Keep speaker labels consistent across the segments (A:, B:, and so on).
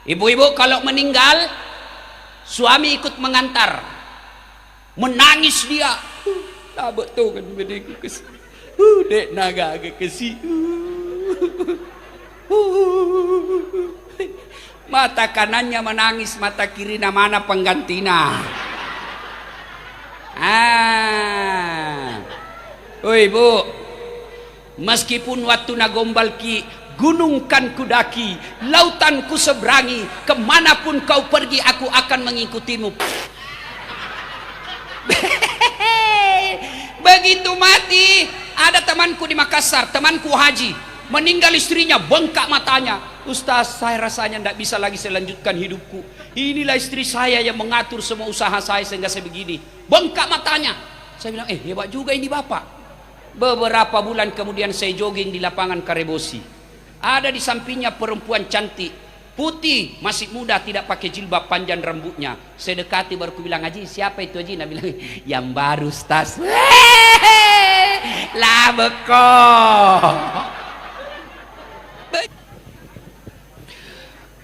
A: Ibu-ibu kalau meninggal, suami ikut mengantar, menangis dia. Tak betul kan begitu kes. Dek naga ke kesi. Mata kanannya menangis, mata kiri mana penggantina. Oh ibu, meskipun waktu nagombal ki, gunung kan kudaki, lautan ku seberangi, kemanapun kau pergi aku akan mengikutimu. Begitu mati, ada temanku di Makassar, temanku haji, meninggal istrinya, bengkak matanya. Ustaz, saya rasanya tidak bisa lagi saya lanjutkan hidupku. Inilah istri saya yang mengatur semua usaha saya sehingga saya begini. Bengkak matanya. Saya bilang, hebat juga ini bapak. Beberapa bulan kemudian saya jogging di lapangan Karebosi. Ada di sampingnya perempuan cantik, putih, masih muda, tidak pakai jilbab, panjang rambutnya. Saya dekati baru ku bilang, Haji siapa itu Haji? Nah bilang, yang baru Ustaz. Lah beko.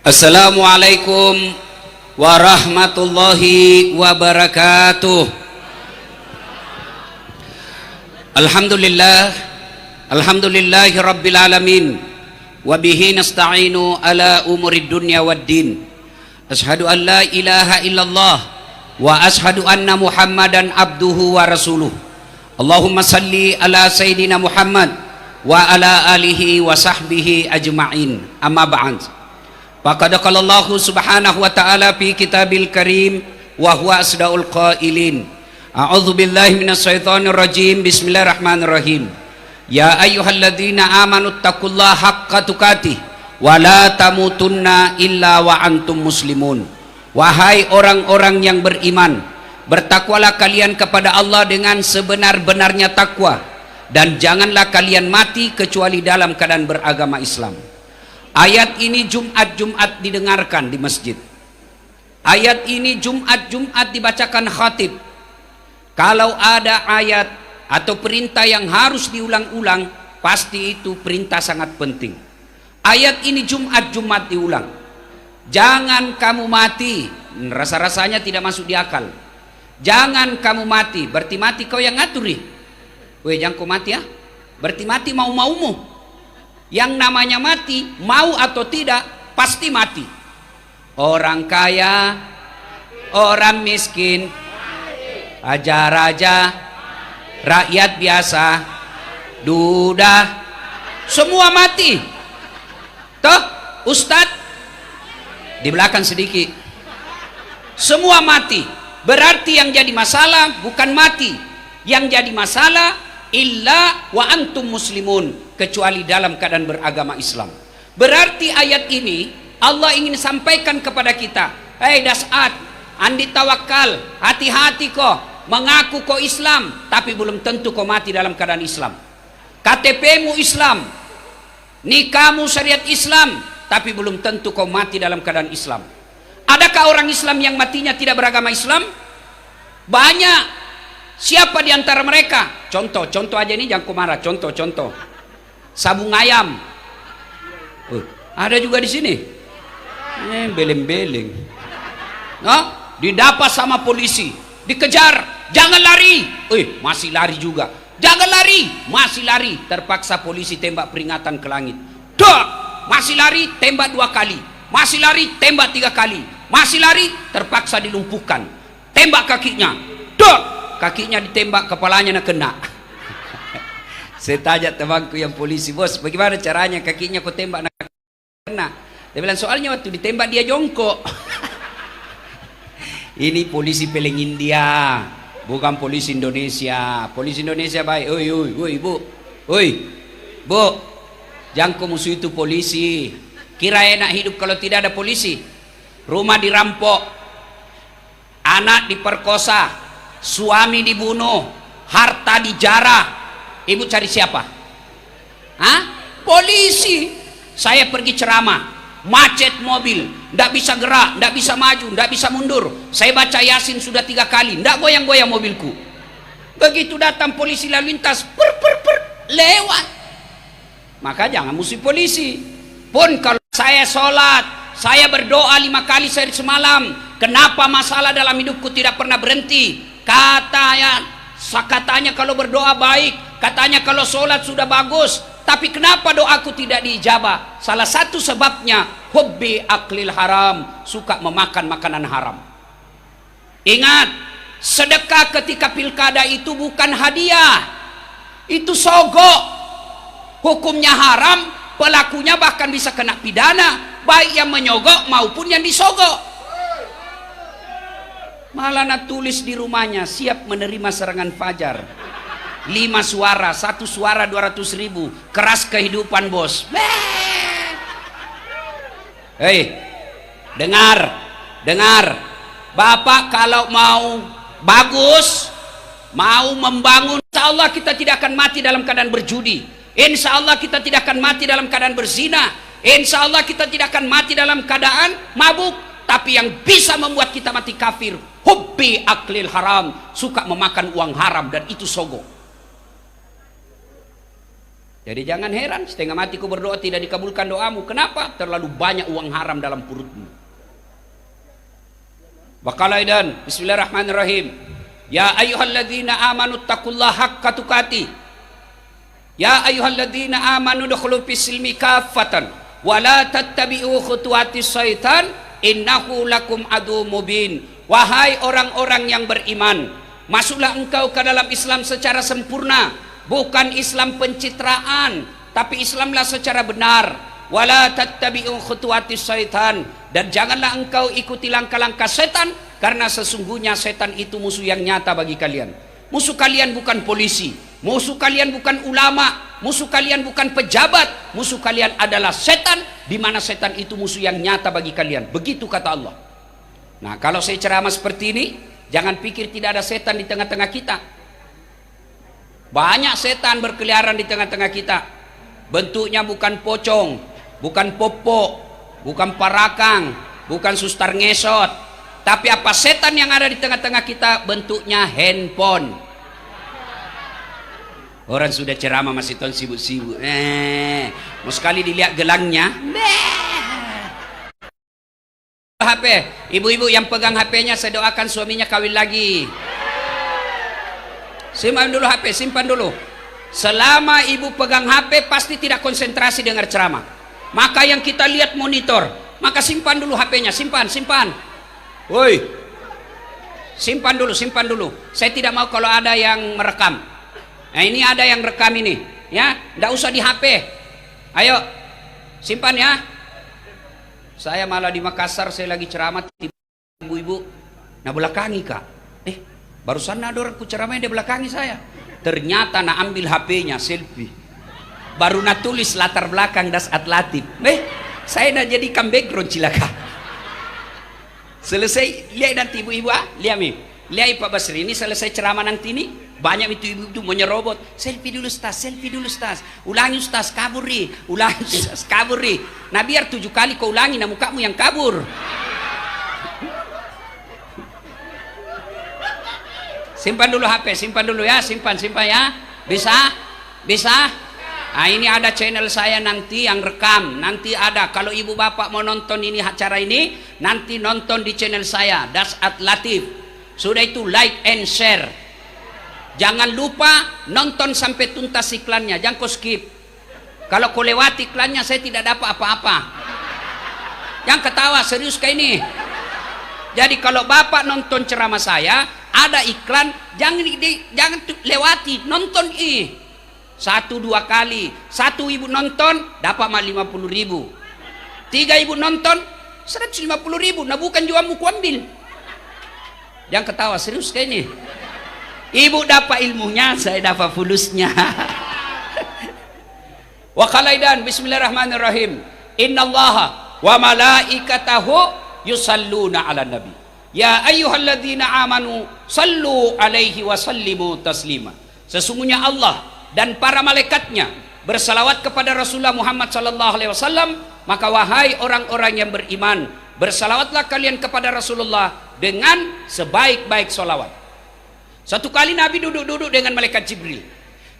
A: Assalamualaikum warahmatullahi wabarakatuh. Alhamdulillahi rabbil alamin, wabihi nasta'inu ala umurid dunya waddin. Ashhadu an la ilaha illallah wa ashhadu anna muhammadan abduhu wa rasuluh. Allahumma salli ala sayyidina Muhammad wa ala alihi wa sahbihi ajma'in. Amma ba'd. Faqad qala Allah subhanahu wa ta'ala fi kitabil karim wa huwa asdaul qailin. A'udzu billahi minasyaitonir rajim. Bismillahirrahmanirrahim. Ya ayyuhalladzina amanu taqullaha haqqa tuqatih wa la tamutunna illa wa antum muslimun. Wahai orang-orang yang beriman, bertakwalah kalian kepada Allah dengan sebenar-benarnya takwa, dan janganlah kalian mati kecuali dalam keadaan beragama Islam. Ayat ini Jumat-Jumat didengarkan di masjid. Ayat ini Jumat-Jumat dibacakan khatib. Kalau ada ayat atau perintah yang harus diulang-ulang, pasti itu perintah sangat penting. Ayat ini Jumat-Jumat diulang. Jangan kamu mati, rasa-rasanya tidak masuk di akal. Jangan kamu mati, berarti mati kau yang ngaturi. Weh, jangan kau mati ya, berarti mati mau-maumu. Yang namanya mati, mau atau tidak, pasti mati. Orang kaya, orang miskin, raja-raja, rakyat biasa, duda, semua mati. Toh, Ustadz di belakang sedikit, semua mati. Berarti yang jadi masalah bukan mati, yang jadi masalah illa wa antum muslimun, kecuali dalam keadaan beragama Islam. Berarti ayat ini Allah ingin sampaikan kepada kita, hei dasat, andi tawakal, hati-hati kok, mengaku kau Islam, tapi belum tentu kau mati dalam keadaan Islam. KTP-mu Islam, nikahmu syariat Islam, tapi belum tentu kau mati dalam keadaan Islam. Adakah orang Islam yang matinya tidak beragama Islam? Banyak. Siapa di antara mereka? Contoh aja ini, jangan kau marah. Contoh. Sabung ayam. Ada juga di sini. Beleng-beleng. Didapat sama polisi, dikejar, jangan lari. Masih lari juga. Jangan lari, masih lari. Terpaksa polisi tembak peringatan ke langit. Masih lari, tembak 2 kali. Masih lari, tembak 3 kali. Masih lari, terpaksa dilumpuhkan. Tembak kakinya. Kakinya ditembak, kepalanya nak kena. Saya tanya temanku yang polisi, bos, bagaimana caranya kakinya kau tembak nak kena? Dia bilang, soalnya waktu ditembak dia jongkok. Ini polisi peleng India, bukan polisi Indonesia. Polisi Indonesia baik. Bu, jangan kau musuh itu polisi. Kira enak hidup kalau tidak ada polisi. Rumah dirampok, anak diperkosa, suami dibunuh, harta dijarah. Ibu cari siapa? Polisi. Saya pergi ceramah, macet mobil, tidak bisa gerak, tidak bisa maju, tidak bisa mundur. Saya baca Yasin sudah 3 kali, tidak goyang-goyang mobilku. Begitu datang polisi lalu lintas, lewat. Maka jangan musuh polisi. Pun kalau saya sholat, Saya berdoa 5 kali sehari semalam. Kenapa masalah dalam hidupku tidak pernah berhenti? Katanya kalau berdoa baik, katanya kalau sholat sudah bagus, tapi kenapa doaku tidak diijabah? Salah satu sebabnya hubbi aklil haram, suka memakan makanan haram. Ingat, sedekah ketika pilkada itu bukan hadiah, itu sogok. Hukumnya haram, pelakunya bahkan bisa kena pidana, baik yang menyogok maupun yang disogok. Malah nak tulis di rumahnya, siap menerima serangan fajar. 5 suara, 1 suara 200.000, keras kehidupan bos. Hei, dengar. Bapak kalau mau bagus, mau membangun, insya Allah kita tidak akan mati dalam keadaan berjudi. Insya Allah kita tidak akan mati dalam keadaan berzina. Insya Allah kita tidak akan mati dalam keadaan mabuk. Tapi yang bisa membuat kita mati kafir, hubbi aklil haram, suka memakan uang haram, dan itu sogok. Jadi jangan heran setengah mati ku berdoa tidak dikabulkan doamu. Kenapa? Terlalu banyak uang haram dalam perutmu. Bakalaidan, bismillahirrahmanirrahim. Ya ayyuhalladzina amanu taqullaha haqqa tuqatih. Ya ayyuhalladzina amanu dukhulu fis-silmi kaffatan wa la tattabi'u khutuwatis syaitan innahu lakum adu mubin. Wahai orang-orang yang beriman, masuklah engkau ke dalam Islam secara sempurna, bukan Islam pencitraan, tapi Islamlah secara benar. Wala tattabi'u khutuwatis syaitan, dan janganlah engkau ikuti langkah-langkah setan, karena sesungguhnya setan itu musuh yang nyata bagi kalian. Musuh kalian bukan polisi, musuh kalian bukan ulama, musuh kalian bukan pejabat, musuh kalian adalah setan, di mana setan itu musuh yang nyata bagi kalian. Begitu kata Allah. Nah, kalau saya ceramah seperti ini, jangan pikir tidak ada setan di tengah-tengah kita. Banyak setan berkeliaran di tengah-tengah kita. Bentuknya bukan pocong, bukan popok, bukan parakang, bukan sustar ngesot. Tapi apa setan yang ada di tengah-tengah kita? Bentuknya handphone. Orang sudah ceramah masih ton sibuk-sibuk. Mau sekali dilihat gelangnya. HP, ibu-ibu yang pegang HP-nya, saya doakan suaminya kawin lagi. Simpan dulu HP, simpan dulu. Selama ibu pegang HP pasti tidak konsentrasi dengar ceramah. Maka yang kita lihat monitor. Maka simpan dulu HP-nya, simpan. Woi, simpan dulu. Saya tidak mau kalau ada yang merekam. Nah, ini ada yang rekam ini, ya, nggak usah di HP. Ayo, simpan ya. Saya malah di Makassar, saya lagi ceramah, ibu-ibu, nah belakangi kak. Barusan ada orang ku ceramah di belakangi saya. Ternyata nak ambil HP-nya selfie. Baru nak tulis latar belakang das atlatif. Saya nak jadikan background cilaka. Selesai, lihat nanti ibu-ibu, lihat Pak Basri ini selesai ceramah nanti ini. Banyak itu ibu-ibu menyerobot. Selfie dulu Ustaz. Ulangi Ustaz, kaburi. Nah biar 7 kali kau ulangi, nah mukamu yang kabur. Simpan dulu HP, simpan ya. Bisa? Nah ini ada channel saya nanti yang rekam. Nanti ada, kalau ibu bapak mau nonton ini acara ini, nanti nonton di channel saya, Dasat Latif. Sudah itu like and share. Jangan lupa nonton sampai tuntas iklannya, jangan kau skip. Kalau kau lewati iklannya, saya tidak dapat apa-apa. Jangan ketawa, serius kayak ini. Jadi kalau bapak nonton ceramah saya, ada iklan, jangan lewati, nonton 1-2 kali. 1 ibu nonton dapat 50.000. 3 ibu nonton 150.000. Nah bukan juamu kuambil. Jangan ketawa, serius kayak ini. Ibu dapat ilmunya, saya dapat fulusnya. Wa qalaidan, bismillahirrahmanirrahim. Innallaha wa malaikatahu yusalluna ala nabi. Ya ayyuhalladzina amanu sallu alaihi wa sallimu taslima. Sesungguhnya Allah dan para malaikatnya bersalawat kepada Rasulullah Muhammad sallallahu alaihi wasallam. Maka wahai orang-orang yang beriman, bersalawatlah kalian kepada Rasulullah dengan sebaik-baik salawat. Satu kali Nabi duduk-duduk dengan malaikat Jibril.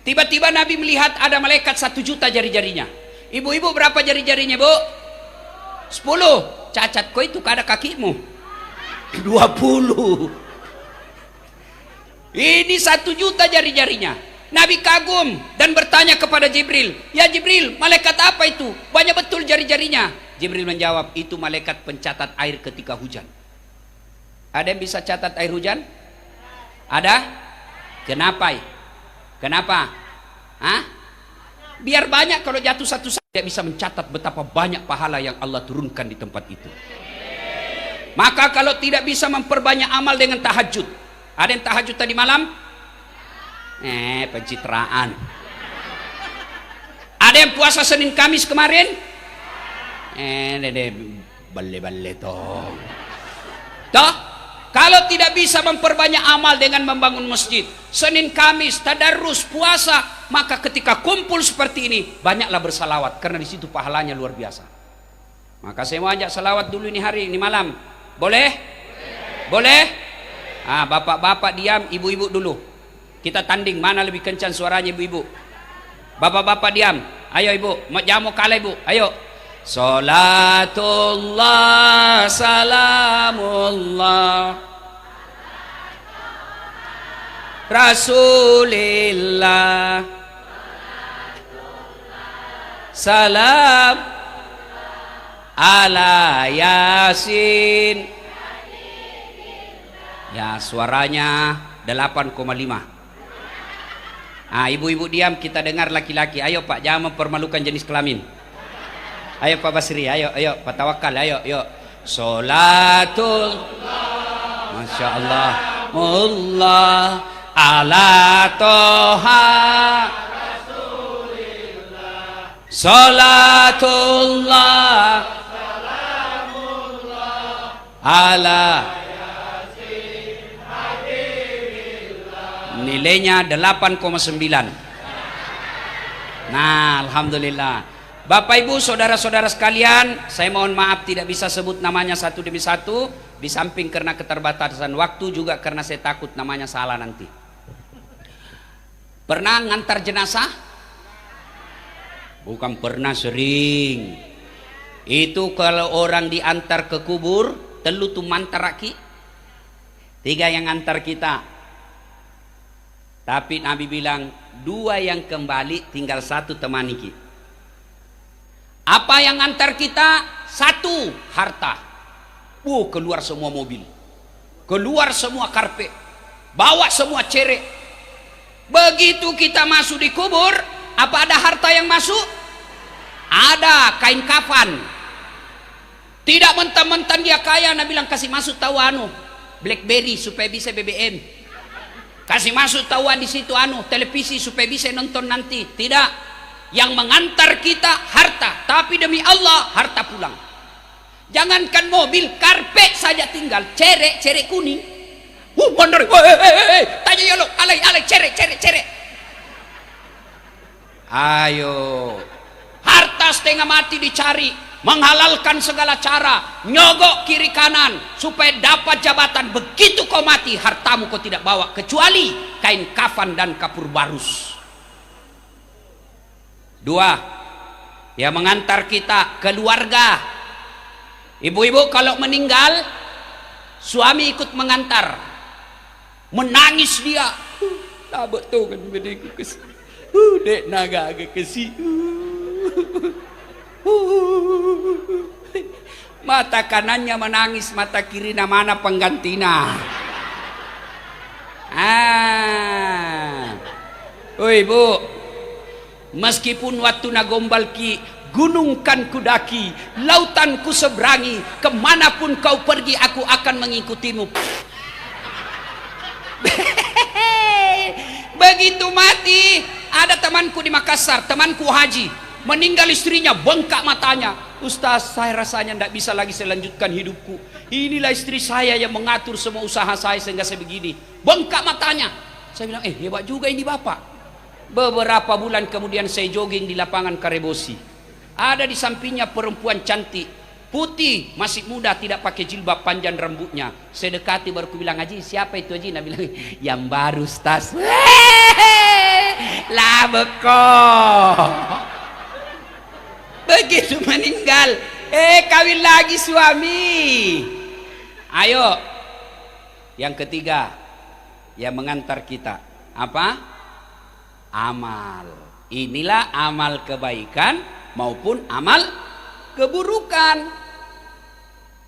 A: Tiba-tiba Nabi melihat ada malaikat 1 juta jari-jarinya. Ibu-ibu berapa jari-jarinya, Bu? 10. Cacat kau itu kada kakimu. 20. Ini 1 juta jari-jarinya. Nabi kagum dan bertanya kepada Jibril, ya Jibril, malaikat apa itu? Banyak betul jari-jarinya. Jibril menjawab, itu malaikat pencatat air ketika hujan. Ada yang bisa catat air hujan? Ada? Kenapa? Kenapa? Hah? Biar banyak, kalau jatuh satu dia bisa mencatat betapa banyak pahala yang Allah turunkan di tempat itu. Maka kalau tidak bisa memperbanyak amal dengan tahajud. Ada yang tahajud tadi malam? Pencitraan. Ada yang puasa Senin Kamis kemarin? Balle-balle toh. Toh, kalau tidak bisa memperbanyak amal dengan membangun masjid, Senin Kamis, tadarus, puasa, maka ketika kumpul seperti ini, banyaklah bersalawat, karena di situ pahalanya luar biasa. Maka saya mau ajak salawat dulu ini hari, ini malam. Boleh? Boleh? Bapak-bapak diam, ibu-ibu dulu. Kita tanding mana lebih kencang suaranya ibu-ibu. Bapak-bapak diam. Ayo ibu, mau kalah ibu. Ayo. Salatullah salamullah Rasulillah salam ala Yasin. Ya, suaranya 8,5. Ibu-ibu diam, kita dengar laki-laki. Ayo Pak, jangan mempermalukan jenis kelamin. Ayo Pak Basri, ayo Pak Tawakal, ayo. Salatul Masya Allah Allah ala toha Salatullah ala nilainya 8,9. Nah, alhamdulillah. Bapak Ibu, saudara-saudara sekalian, saya mohon maaf tidak bisa sebut namanya satu demi satu, di samping karena keterbatasan waktu, juga karena saya takut namanya salah nanti. Pernah ngantar jenazah? Bukan pernah, sering. Itu kalau orang diantar ke kubur, telu tu mantaraki, 3 yang antar kita. Tapi Nabi bilang 2 yang kembali, tinggal 1 temani kita. Apa yang antar kita? 1, harta. Keluar semua mobil, keluar semua karpet, bawa semua cerek. Begitu kita masuk di kubur, apa ada harta yang masuk? Ada, kain kafan. Tidak mentang-mentang dia kaya, Nabi bilang kasih masuk tahu BlackBerry supaya bisa BBM. Kasih masuk tahuan di situ televisi supaya bisa nonton nanti. Tidak. Yang mengantar kita harta, tapi demi Allah harta pulang. Jangankan mobil, karpet saja tinggal, cerek kuning. Mondor, tanya ya lo, alay, cerek. Ayo, harta setengah mati dicari, menghalalkan segala cara, nyogok kiri kanan supaya dapat jabatan. Begitu kau mati, hartamu kau tidak bawa kecuali kain kafan dan kapur barus. 2, yang mengantar kita keluarga. Ibu-ibu kalau meninggal, suami ikut mengantar, menangis dia. Tak betul kan bedanya kesih. Dek naga agak kesih. Mata kanannya menangis, mata kiri mana penggantina. Oh ibu, meskipun waktu nagombal ki, gunung kan kudaki, lautan ku seberangi, kemanapun kau pergi aku akan mengikutimu. Begitu mati, ada temanku di Makassar, temanku haji, meninggal istrinya, bengkak matanya. Ustaz, saya rasanya tidak bisa lagi selanjutkan hidupku. Inilah istri saya yang mengatur semua usaha saya sehingga saya begini. Bengkak matanya. Saya bilang, hebat juga ini bapak. Beberapa bulan kemudian saya jogging di lapangan Karebosi. Ada di sampingnya perempuan cantik, putih, masih muda, tidak pakai jilbab, panjang rambutnya. Saya dekati baru ku bilang, Haji siapa itu Haji? Nah bilang, yang baru Ustaz. Lah beko. Begitu meninggal, Kawin lagi suami. Ayo. Yang ketiga yang mengantar kita apa? Amal. Inilah amal kebaikan maupun amal keburukan.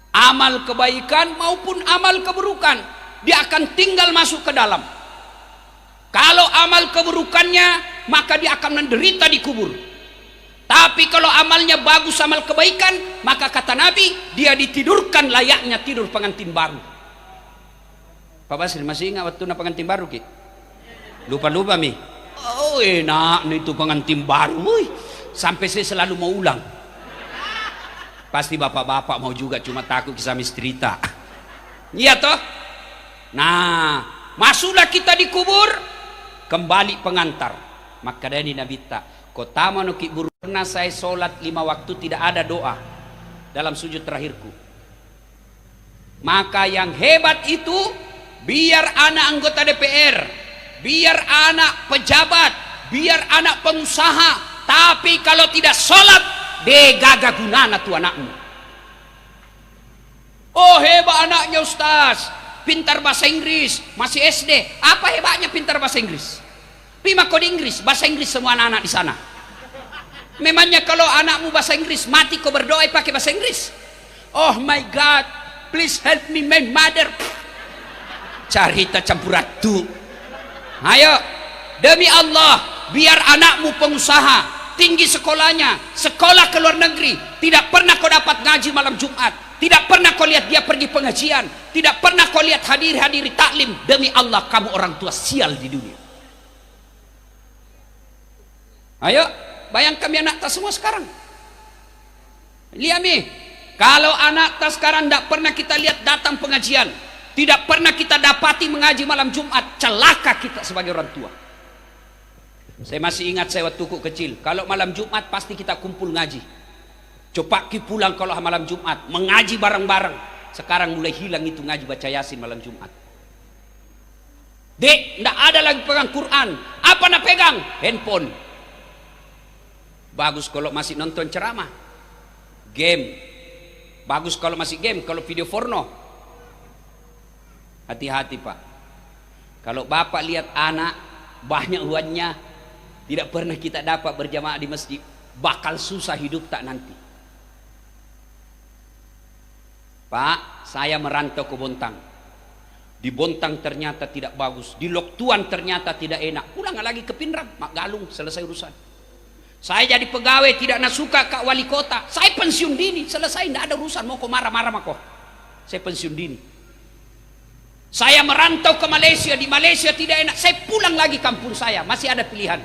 A: Amal kebaikan maupun amal keburukan, dia akan tinggal masuk ke dalam. Kalau amal keburukannya, maka dia akan menderita di kubur. Tapi kalau amalnya bagus, amal kebaikan, maka kata Nabi, dia ditidurkan layaknya tidur pengantin baru. Pak Basri masih ingat waktu pengantin baru ki? Lupa-lupa mi. Oh enak nih itu pengantin baru, sampai saya selalu mau ulang. Pasti bapak-bapak mau juga, cuma takut kisah misterita. Iya toh? Nah, masuklah kita di kubur, kembali pengantar. Maka dari Nabi tak, kota manuki buru, karena saya sholat 5 waktu tidak ada doa dalam sujud terakhirku. Maka yang hebat itu, biar anak anggota DPR, biar anak pejabat, biar anak pengusaha, tapi kalau tidak sholat, degaga gunana tu anakmu. Oh hebat anaknya Ustaz, pintar bahasa Inggris, masih SD. Apa hebatnya pintar bahasa Inggris? Pima kode Inggris, bahasa Inggris semua anak-anak di sana. Memangnya kalau anakmu bahasa Inggris, mati kau berdoa pakai bahasa Inggris? Oh my God, please help me my mother. Carita campur ratu. Ayo, demi Allah, biar anakmu pengusaha, tinggi sekolahnya, sekolah ke luar negeri, tidak pernah kau dapat ngaji malam Jumat, tidak pernah kau lihat dia pergi pengajian, tidak pernah kau lihat hadiri taklim. Demi Allah, kamu orang tua sial di dunia. Ayo, bayangkan anak tas semua sekarang. Lihat nih, kalau anak tas sekarang tidak pernah kita lihat datang pengajian, tidak pernah kita dapati mengaji malam Jumat, celaka kita sebagai orang tua. Saya masih ingat saya waktu kecil, kalau malam Jumat pasti kita kumpul ngaji. Coba ki pulang kalau malam Jumat, mengaji bareng-bareng. Sekarang mulai hilang itu ngaji baca Yasin malam Jumat. Dek, ndak ada lagi pegang Quran. Apa nak pegang? Handphone. Bagus kalau masih nonton ceramah. Game. Bagus kalau masih game, kalau video porno. Hati-hati Pak. Kalau Bapak lihat anak banyak uangnya, tidak pernah kita dapat berjamaah di masjid, bakal susah hidup tak nanti. Pak, saya merantau ke Bontang. Di Bontang ternyata tidak bagus, di Loktuan ternyata tidak enak. Pulang lagi ke Pinrang, Mak Galung, selesai urusan. Saya jadi pegawai tidak nak suka Kak Wali Kota. Saya pensiun dini, selesai, tidak ada urusan. Mau kau marah-marah mak kau. Saya pensiun dini. Saya merantau ke Malaysia, di Malaysia tidak enak. Saya pulang lagi kampung saya, masih ada pilihan.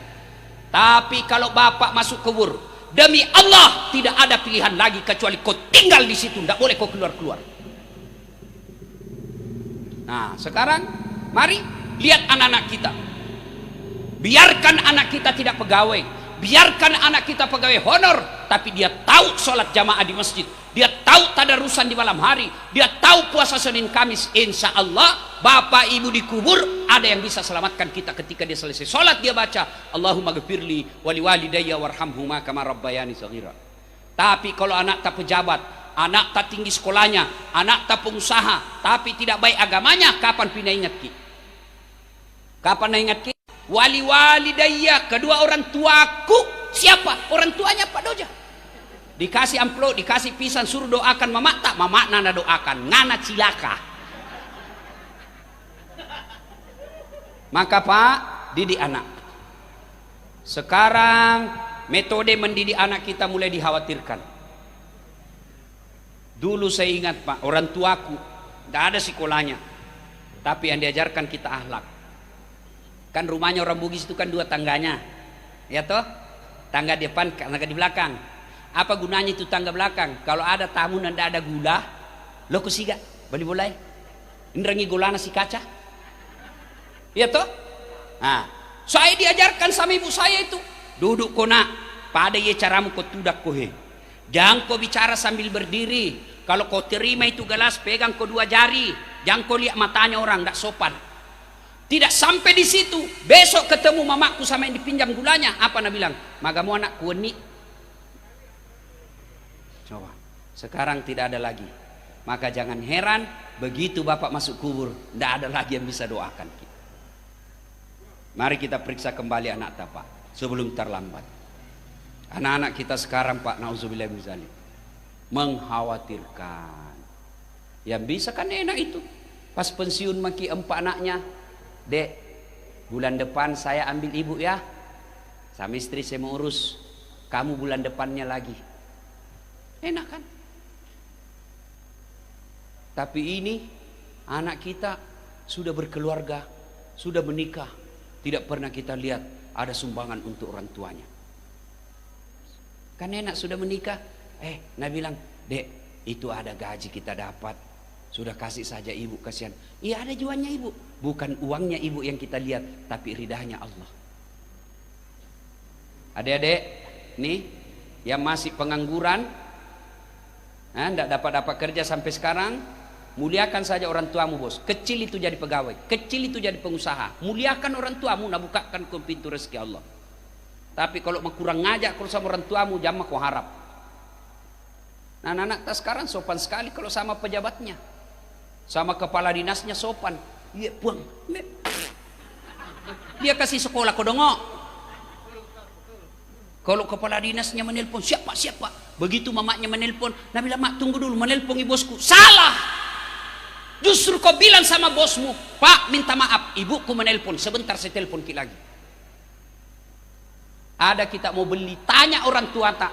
A: Tapi kalau Bapak masuk kubur, demi Allah tidak ada pilihan lagi kecuali kau tinggal di situ, tidak boleh kau keluar-keluar. Nah, sekarang mari lihat anak-anak kita. Biarkan anak kita tidak pegawai, biarkan anak kita pegawai honor, tapi dia tahu sholat jamaah di masjid, dia tahu tadarusan di malam hari, dia tahu puasa Senin Kamis. Insya Allah Bapak Ibu di kubur ada yang bisa selamatkan kita ketika dia selesai sholat. Dia baca Allahumma ghafirli wali walidayya warhamhuma kama rabbayani shaghira. Tapi kalau anak tak pejabat, anak tak tinggi sekolahnya, anak tak pengusaha, tapi tidak baik agamanya, kapan pindah ingat ki? Kapan ingat ki? Wali walidayya, kedua orang tuaku. Siapa? Orang tuanya Pak Doja. Dikasih amplop, dikasih pisang, suruh doakan mamak tak, mamak nana doakan, ngana cilaka. Maka Pak, didik anak. Sekarang metode mendidik anak kita mulai dikhawatirkan. Dulu saya ingat Pak, orang tuaku tidak ada sekolahnya, tapi yang diajarkan kita akhlak. Kan rumahnya orang Bugis itu kan 2 tangganya, ya toh? Tangga depan, tangga di belakang. Apa gunanya itu tangga belakang? Kalau ada tamu dan tidak ada gula, lo kusiga, beli boleh. Indrangi gula nasi kaca, ya toh? Nah, saya diajarkan sama ibu saya itu, duduk kona, pada ye caramu kau tudak kohe. Jangan kau bicara sambil berdiri. Kalau kau terima itu gelas, pegang kau 2 jari. Jangan kau lihat matanya orang, tidak sopan. Tidak sampai di situ, besok ketemu mamaku sama yang dipinjam gulanya, apa nak bilang? Magamu anak kueni. Coba. Sekarang tidak ada lagi. Maka jangan heran begitu bapak masuk kubur, tidak ada lagi yang bisa doakan kita. Mari kita periksa kembali anak Pak sebelum terlambat. Anak-anak kita sekarang Pak, nauzubillah min zalik, mengkhawatirkan. Yang bisa kan enak itu. Pas pensiun maki 4 anaknya, Dek, bulan depan saya ambil ibu ya, sama istri saya mau urus, kamu bulan depannya lagi. Enak kan? Tapi ini anak kita sudah berkeluarga, sudah menikah, tidak pernah kita lihat ada sumbangan untuk orang tuanya. Kan enak sudah menikah, Nah bilang, Dek, itu ada gaji kita dapat, sudah kasih saja ibu, kasihan. Iya ada jualnya ibu, bukan uangnya ibu yang kita lihat, tapi ridhanya Allah. Adik-adik nih yang masih pengangguran, tidak dapat kerja sampai sekarang, muliakan saja orang tuamu bos. Kecil itu jadi pegawai, kecil itu jadi pengusaha. Muliakan orang tuamu, nak bukakan kau pintu rezeki Allah. Tapi kalau kurang ngajak kalau sama orang tuamu, jangan kau harap. Nah anak-anak sekarang sopan sekali kalau sama pejabatnya, sama kepala dinasnya sopan. Iya puang, dia kasih sekolah kau dongok. Kalau kepala dinasnya menelpon, siapa? Begitu mamanya menelpon, Nabi bilang, mak tunggu dulu, menelpon bosku. Salah. Justru kau bilang sama bosmu, Pak minta maaf, ibuku menelpon, sebentar saya telepon lagi. Ada kita mau beli, tanya orang tua tak,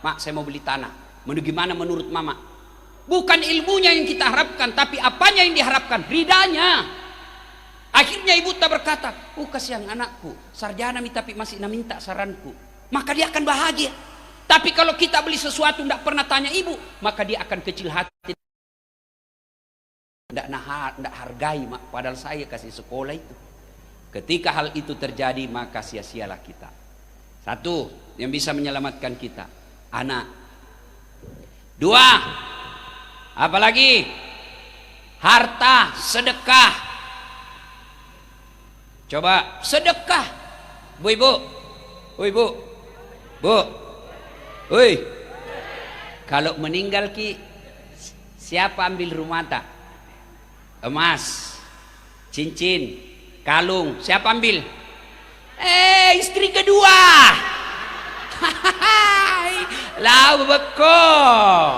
A: mak saya mau beli tanah, gimana menurut mama? Bukan ilmunya yang kita harapkan, tapi apanya yang diharapkan, ridanya. Akhirnya ibu tak berkata, kasihan anakku, sarjana tapi masih minta saranku, maka dia akan bahagia. Tapi kalau kita beli sesuatu tidak pernah tanya ibu, maka dia akan kecil hati, tidak hargai, mak padahal saya kasih sekolah itu. Ketika hal itu terjadi, maka sia-sialah kita. Satu yang bisa menyelamatkan kita, anak. 2, apalagi harta, sedekah. Coba sedekah, ibu, bu, kalau meninggal siapa ambil rumah tak? Emas, cincin, kalung, siapa ambil? Istri kedua. Lah bekok.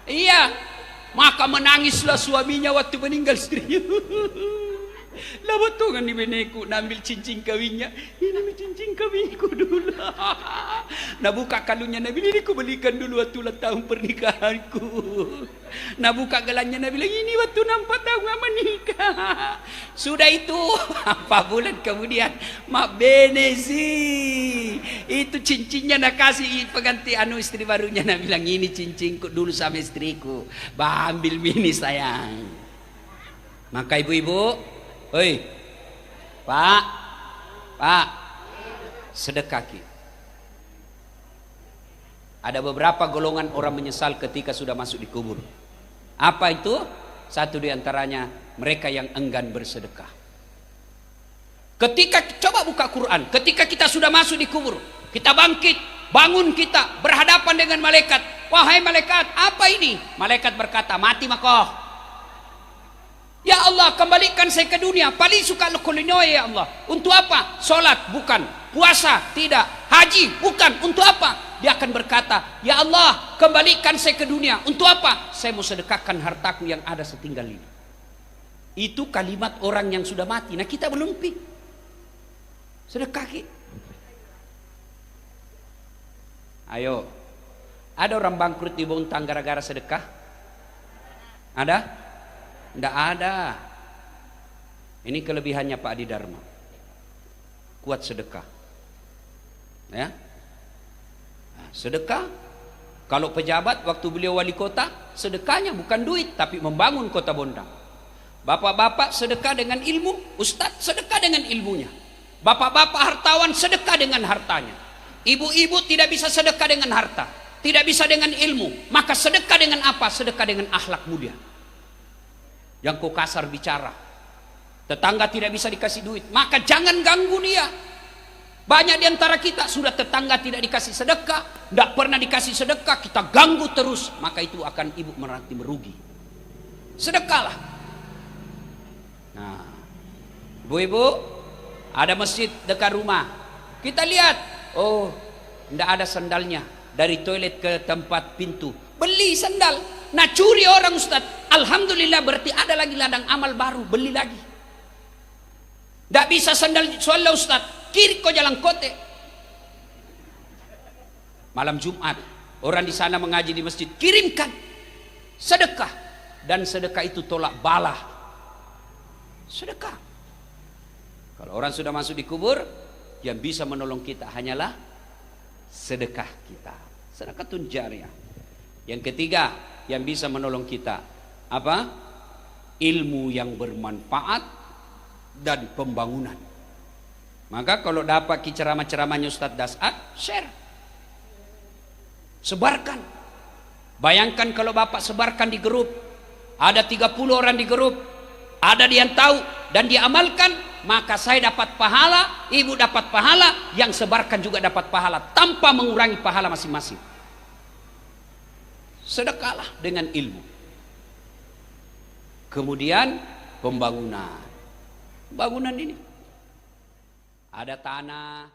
A: Iya, maka menangislah suaminya waktu meninggal istrinya. Lah betul kan di beneku nambil cincin kawinnya. Ini cincin kawinku dulu. Nah buka kalungnya Nabi, ini ku belikan dulu waktu ulang tahun pernikahanku. Nah buka gelannya Nabi bilang, ini waktu nampak tahun menikah. Sudah itu 4 bulan kemudian, mak benesi itu cincinnya nak kasih pengganti istri barunya. Nabi bilang, ini cincinku dulu sama istriku, bah ambil mini sayang. Maka ibu-ibu, Pak, sedekah. Ada beberapa golongan orang menyesal ketika sudah masuk di kubur. Apa itu? Satu di antaranya mereka yang enggan bersedekah. Ketika coba buka Quran, ketika kita sudah masuk di kubur, kita bangkit, bangun kita berhadapan dengan malaikat. Wahai malaikat, apa ini? Malaikat berkata, mati makoh. Ya Allah, kembalikan saya ke dunia. Paling suka lekolinoy ya Allah. Untuk apa? Solat bukan, puasa tidak, haji bukan. Untuk apa? Dia akan berkata, ya Allah, kembalikan saya ke dunia. Untuk apa? Saya mau sedekahkan hartaku yang ada setinggal ini. Itu kalimat orang yang sudah mati. Nah kita belum sedekah. Ayo, ada orang bangkrut di Bontang gara-gara sedekah? Ada? Tidak ada. Ini kelebihannya Pak Adi Dharma, kuat sedekah. Ya, sedekah. Kalau pejabat waktu beliau wali kota, sedekahnya bukan duit tapi membangun kota Bontang. Bapak-bapak sedekah dengan ilmu, ustadz sedekah dengan ilmunya. Bapak-bapak hartawan sedekah dengan hartanya. Ibu-ibu tidak bisa sedekah dengan harta, tidak bisa dengan ilmu. Maka sedekah dengan apa? Sedekah dengan akhlak mulia. Yang kau kasar bicara, tetangga tidak bisa dikasih duit, maka jangan ganggu dia. Banyak di antara kita sudah tetangga tidak dikasih sedekah, tidak pernah dikasih sedekah, kita ganggu terus, maka itu akan ibu merati merugi. Sedekahlah. Nah, ibu-ibu, ada masjid dekat rumah, kita lihat, oh, tidak ada sandalnya, dari toilet ke tempat pintu, beli sandal. Nah, curi orang Ustaz, alhamdulillah, berarti ada lagi ladang amal baru, beli lagi. Tidak bisa sandal soalnya Ustaz, kiri kau jalan kote. Malam Jumat, orang di sana mengaji di masjid, kirimkan sedekah, dan sedekah itu tolak bala. Sedekah. Kalau orang sudah masuk di kubur, yang bisa menolong kita hanyalah sedekah kita. Sedekatun jariyah. Yang ketiga, yang bisa menolong kita apa? Ilmu yang bermanfaat dan pembangunan. Maka kalau dapat ceramah-ceramahnya Ustaz Das'ad, share, sebarkan. Bayangkan kalau Bapak sebarkan di grup, ada 30 orang di grup, ada yang tahu dan diamalkan, maka saya dapat pahala, ibu dapat pahala, yang sebarkan juga dapat pahala, tanpa mengurangi pahala masing-masing. Sedekahlah dengan ilmu. Kemudian pembangunan. Bangunan ini ada tanah,